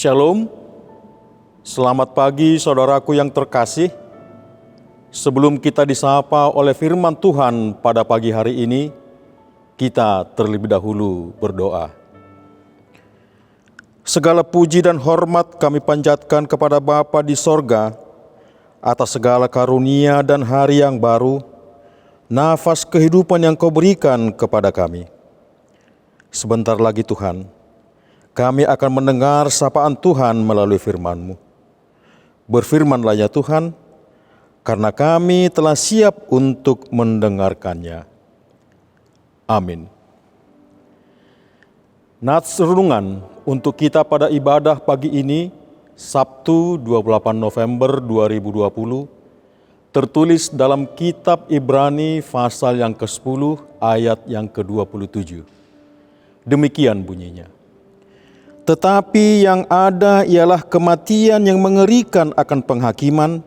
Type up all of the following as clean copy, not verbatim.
Shalom, selamat pagi saudaraku yang terkasih. Sebelum kita disapa oleh firman Tuhan pada pagi hari ini, kita terlebih dahulu berdoa. Segala puji dan hormat kami panjatkan kepada Bapa di sorga, atas segala karunia dan hari yang baru, nafas kehidupan yang Kau berikan kepada kami. Sebentar lagi Tuhan, kami akan mendengar sapaan Tuhan melalui firman-Mu. Berfirmanlah ya Tuhan, karena kami telah siap untuk mendengarkannya. Amin. Nats renungan untuk kita pada ibadah pagi ini, Sabtu 28 November 2020, tertulis dalam kitab Ibrani pasal yang ke-10 ayat yang ke-27. Demikian bunyinya. Tetapi yang ada ialah kematian yang mengerikan akan penghakiman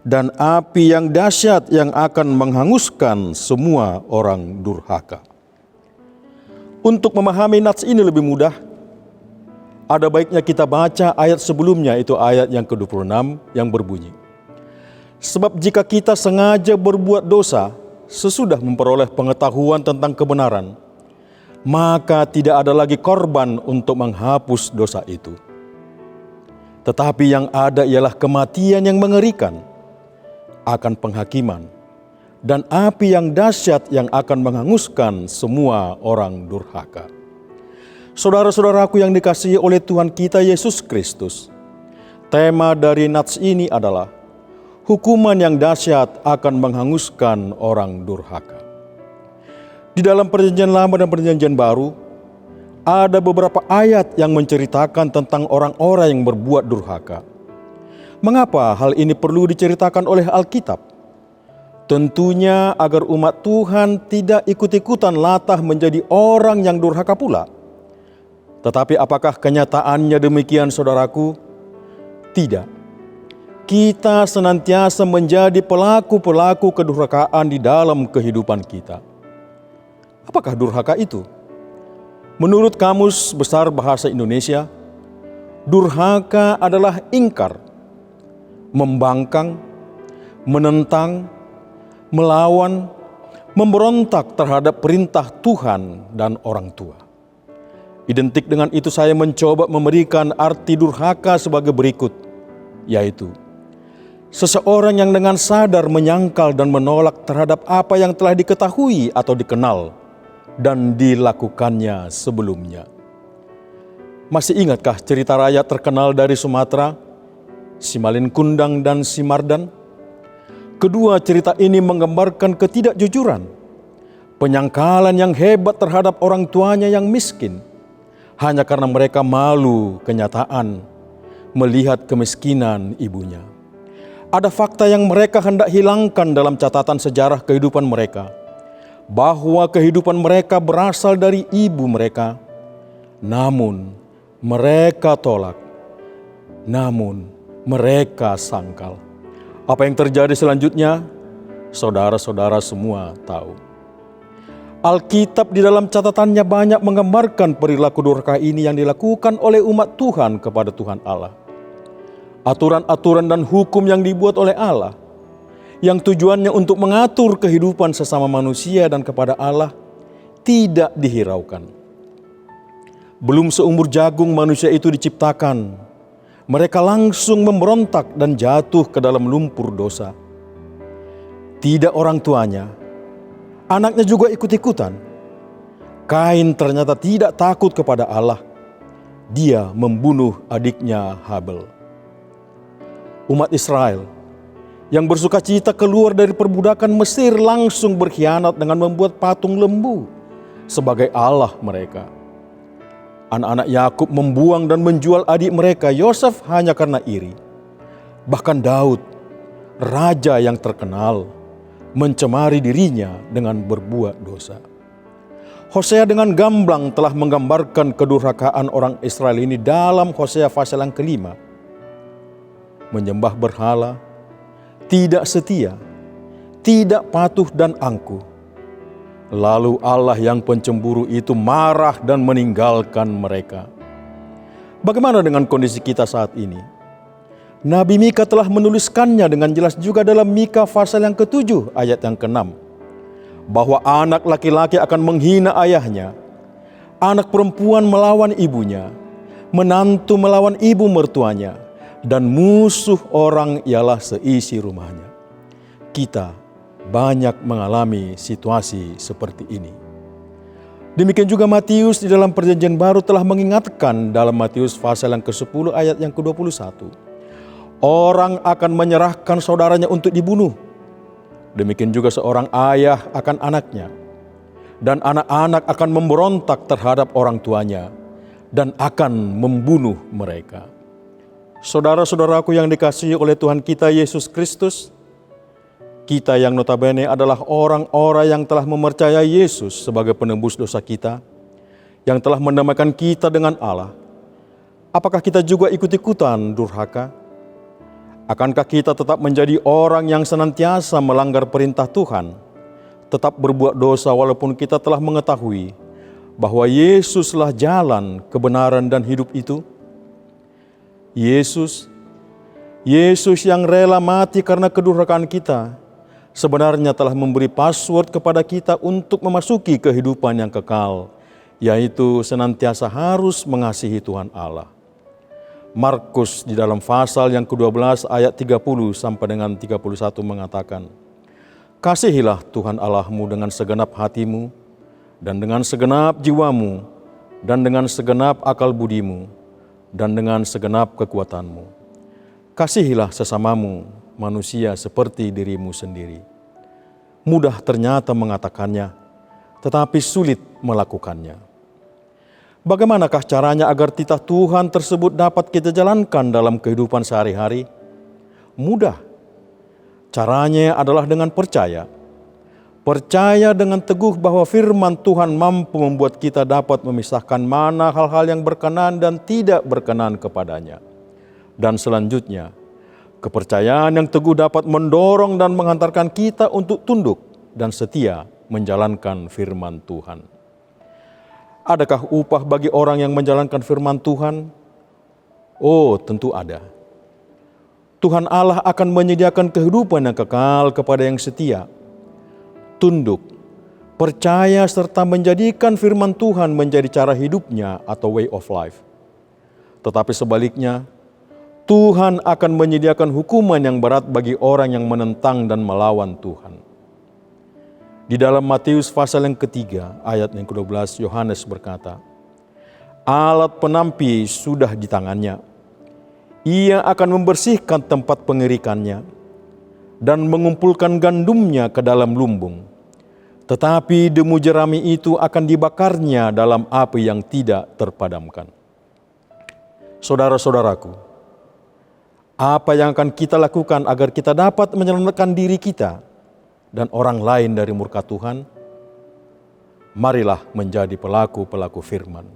dan api yang dahsyat yang akan menghanguskan semua orang durhaka. Untuk memahami nats ini lebih mudah, ada baiknya kita baca ayat sebelumnya, itu ayat yang ke-26 yang berbunyi. Sebab jika kita sengaja berbuat dosa sesudah memperoleh pengetahuan tentang kebenaran, maka tidak ada lagi korban untuk menghapus dosa itu. Tetapi yang ada ialah kematian yang mengerikan akan penghakiman dan api yang dahsyat yang akan menghanguskan semua orang durhaka. Saudara-saudaraku yang dikasihi oleh Tuhan kita Yesus Kristus, tema dari nats ini adalah hukuman yang dahsyat akan menghanguskan orang durhaka. Di dalam Perjanjian Lama dan Perjanjian Baru, ada beberapa ayat yang menceritakan tentang orang-orang yang berbuat durhaka. Mengapa hal ini perlu diceritakan oleh Alkitab? Tentunya agar umat Tuhan tidak ikut-ikutan latah menjadi orang yang durhaka pula. Tetapi apakah kenyataannya demikian, saudaraku? Tidak. Kita senantiasa menjadi pelaku-pelaku kedurhakaan di dalam kehidupan kita. Apakah durhaka itu? Menurut Kamus Besar Bahasa Indonesia, durhaka adalah ingkar, membangkang, menentang, melawan, memberontak terhadap perintah Tuhan dan orang tua. Identik dengan itu saya mencoba memberikan arti durhaka sebagai berikut, yaitu seseorang yang dengan sadar menyangkal dan menolak terhadap apa yang telah diketahui atau dikenal dan dilakukannya sebelumnya. Masih ingatkah cerita rakyat terkenal dari Sumatera, Si Malin Kundang dan Si Mardan? Kedua cerita ini menggambarkan ketidakjujuran, penyangkalan yang hebat terhadap orang tuanya yang miskin, hanya karena mereka malu kenyataan melihat kemiskinan ibunya. Ada fakta yang mereka hendak hilangkan dalam catatan sejarah kehidupan mereka, bahwa kehidupan mereka berasal dari ibu mereka, namun mereka tolak, namun mereka sangkal. Apa yang terjadi selanjutnya, saudara-saudara semua tahu. Alkitab di dalam catatannya banyak menggambarkan perilaku durhaka ini yang dilakukan oleh umat Tuhan kepada Tuhan Allah. Aturan-aturan dan hukum yang dibuat oleh Allah, yang tujuannya untuk mengatur kehidupan sesama manusia dan kepada Allah, tidak dihiraukan. Belum seumur jagung manusia itu diciptakan, mereka langsung memberontak dan jatuh ke dalam lumpur dosa. Tidak orang tuanya, anaknya juga ikut-ikutan. Kain ternyata tidak takut kepada Allah. Dia membunuh adiknya Habel. Umat Israel yang bersuka cita keluar dari perbudakan Mesir langsung berkhianat dengan membuat patung lembu sebagai Allah mereka. Anak-anak Yakub membuang dan menjual adik mereka Yosef hanya karena iri. Bahkan Daud, raja yang terkenal, mencemari dirinya dengan berbuat dosa. Hosea dengan gamblang telah menggambarkan kedurhakaan orang Israel ini dalam Hosea pasal yang ke-5. Menyembah berhala, tidak setia, tidak patuh dan angkuh. Lalu Allah yang pencemburu itu marah dan meninggalkan mereka. Bagaimana dengan kondisi kita saat ini? Nabi Mika telah menuliskannya dengan jelas juga dalam Mika pasal yang ke-7 ayat yang ke-6. Bahwa anak laki-laki akan menghina ayahnya, anak perempuan melawan ibunya, menantu melawan ibu mertuanya, dan musuh orang ialah seisi rumahnya. Kita banyak mengalami situasi seperti ini. Demikian juga Matius di dalam Perjanjian Baru telah mengingatkan dalam Matius pasal yang ke-10 ayat yang ke-21. Orang akan menyerahkan saudaranya untuk dibunuh. Demikian juga seorang ayah akan anaknya. Dan anak-anak akan memberontak terhadap orang tuanya dan akan membunuh mereka. Saudara-saudaraku yang dikasihi oleh Tuhan kita Yesus Kristus, kita yang notabene adalah orang-orang yang telah mempercayai Yesus sebagai penebus dosa kita, yang telah mendamaikan kita dengan Allah. Apakah kita juga ikut-ikutan durhaka? Akankah kita tetap menjadi orang yang senantiasa melanggar perintah Tuhan, tetap berbuat dosa walaupun kita telah mengetahui bahwa Yesuslah jalan, kebenaran, dan hidup itu? Yesus yang rela mati karena kedurhakaan kita, sebenarnya telah memberi password kepada kita untuk memasuki kehidupan yang kekal, yaitu senantiasa harus mengasihi Tuhan Allah. Markus di dalam pasal yang ke-12 ayat 30 sampai dengan 31 mengatakan, "Kasihilah Tuhan Allahmu dengan segenap hatimu, dan dengan segenap jiwamu, dan dengan segenap akal budimu, dan dengan segenap kekuatanmu. Kasihilah sesamamu manusia seperti dirimu sendiri." Mudah ternyata mengatakannya, tetapi sulit melakukannya. Bagaimanakah caranya agar titah Tuhan tersebut dapat kita jalankan dalam kehidupan sehari-hari? Mudah. Caranya adalah dengan percaya. Percaya dengan teguh bahwa firman Tuhan mampu membuat kita dapat memisahkan mana hal-hal yang berkenan dan tidak berkenan kepadanya. Dan selanjutnya, kepercayaan yang teguh dapat mendorong dan menghantarkan kita untuk tunduk dan setia menjalankan firman Tuhan. Adakah upah bagi orang yang menjalankan firman Tuhan? Oh, tentu ada. Tuhan Allah akan menyediakan kehidupan yang kekal kepada yang setia, tunduk, percaya, serta menjadikan firman Tuhan menjadi cara hidupnya atau way of life. Tetapi sebaliknya, Tuhan akan menyediakan hukuman yang berat bagi orang yang menentang dan melawan Tuhan. Di dalam Matius pasal yang ketiga, ayat yang ke-12, Yohanes berkata, "Alat penampi sudah di tangannya. Ia akan membersihkan tempat pengirikannya dan mengumpulkan gandumnya ke dalam lumbung. Tetapi demu jerami itu akan dibakarnya dalam api yang tidak terpadamkan." Saudara-saudaraku, apa yang akan kita lakukan agar kita dapat menyelamatkan diri kita dan orang lain dari murka Tuhan? Marilah menjadi pelaku-pelaku firman.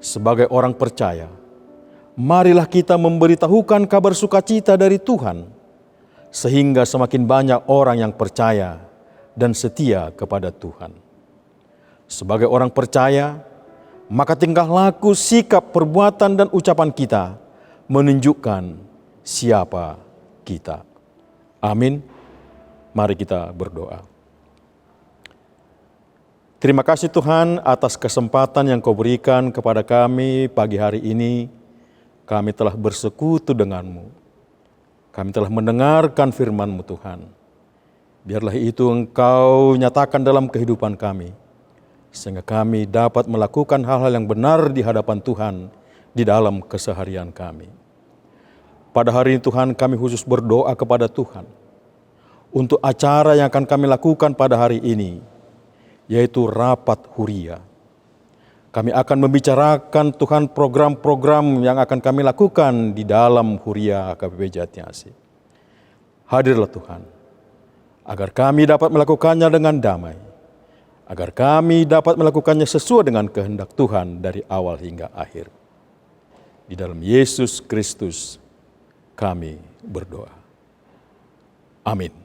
Sebagai orang percaya, marilah kita memberitahukan kabar sukacita dari Tuhan, sehingga semakin banyak orang yang percaya dan setia kepada Tuhan. Sebagai orang percaya, maka tingkah laku, sikap, perbuatan, dan ucapan kita menunjukkan siapa kita. Amin. Mari kita berdoa. Terima kasih Tuhan atas kesempatan yang Kau berikan kepada kami pagi hari ini. Kami telah bersekutu denganmu. Kami telah mendengarkan firman-Mu Tuhan. Biarlah itu Engkau nyatakan dalam kehidupan kami, sehingga kami dapat melakukan hal-hal yang benar di hadapan Tuhan di dalam keseharian kami. Pada hari ini Tuhan, kami khusus berdoa kepada Tuhan untuk acara yang akan kami lakukan pada hari ini, yaitu rapat huria. Kami akan membicarakan Tuhan program-program yang akan kami lakukan di dalam huria KPP Jatiasi. Hadirlah Tuhan, agar kami dapat melakukannya dengan damai, agar kami dapat melakukannya sesuai dengan kehendak Tuhan dari awal hingga akhir. Di dalam Yesus Kristus kami berdoa. Amin.